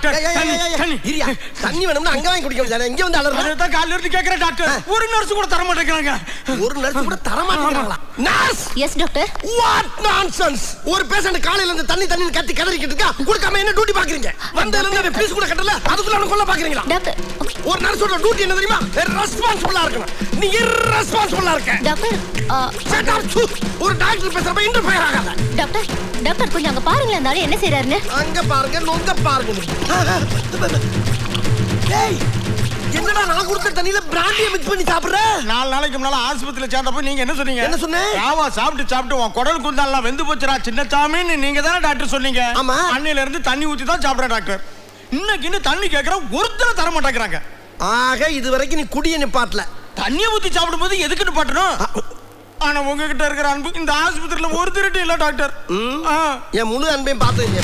Doctor இரியா தண்ணி வேணும்னா அங்க வாங்கி குடிக்க வேண்டியதானே இங்க வந்து அலறற அதான் காலையில இருந்து கேக்குறேன் டாக்டர் ஒரு நர்ஸ் கூட தர மாட்டேங்கிறாங்க ஒரு நர்ஸ் கூட தர மாட்டேங்கறாங்களா nurse yes doctor what nonsense ஒரு பேஷண்ட் காலையில இருந்து தண்ணி கத்தி கதறிக்கிட்டு இருக்கா கொடுக்காம என்ன டியூட்டி பாக்குறீங்க வந்ததுல இருந்து பீஸ் கூட கட்டல அதுக்குள்ள அவன கொல்ல பாக்குறீங்களா டாக்டர் ஒரு நர்ஸோட டியூட்டி என்ன தெரியுமா ரெஸ்பான்சிபிளா இருக்கணும் நீ irresponsible இருக்க டாக்டர் shut up ஒரு டாக்டர் பேசுறப்ப இன்டர்ஃபியர் ஆகாத டாக்டர் டாக்டர் கொஞ்சம் அங்க பாருங்களேன் அந்த ஆளு என்ன செய்றாருன்னு அங்க பாருங்க நொங்க பாருங்க டேய் என்னடா நான் கொடுத்த தண்ணியில பிராண்டியை மிக்ஸ் பண்ணி சாப்பிடுற 4 நாளைக்கு முன்னால ஆஸ்பத்திரியில சேர்ந்தப்ப நீங்க என்ன சொன்னீங்க என்ன சொன்னேன் ராவா சாப்பிட்டு உன் குடல் குந்தாலாம் வெந்து போச்சுடா சின்னச்சாமின்னு நீங்க தானே டாக்டர் சொன்னீங்க ஆமா. அன்னையில இருந்து தண்ணி ஊத்தி தான் சாப்பிடுறேன் டாக்டர் இன்னைக்கு தண்ணி கேக்குற ஒருத்தர் தர மாட்டேங்கிறாங்க ஆக இது வரைக்கும் நீ குடிய நிப்பாட்டல தண்ணியை ஊத்தி சாப்பிடும்போது எதுக்கு நிப்பாட்டணும் ஆனா உங்ககிட்ட இருக்கிற அன்பு இந்த ஆஸ்பத்திரியில ஒரு திருட்டு இல்ல டாக்டர் என் முழு அன்பையும் பார்த்துங்க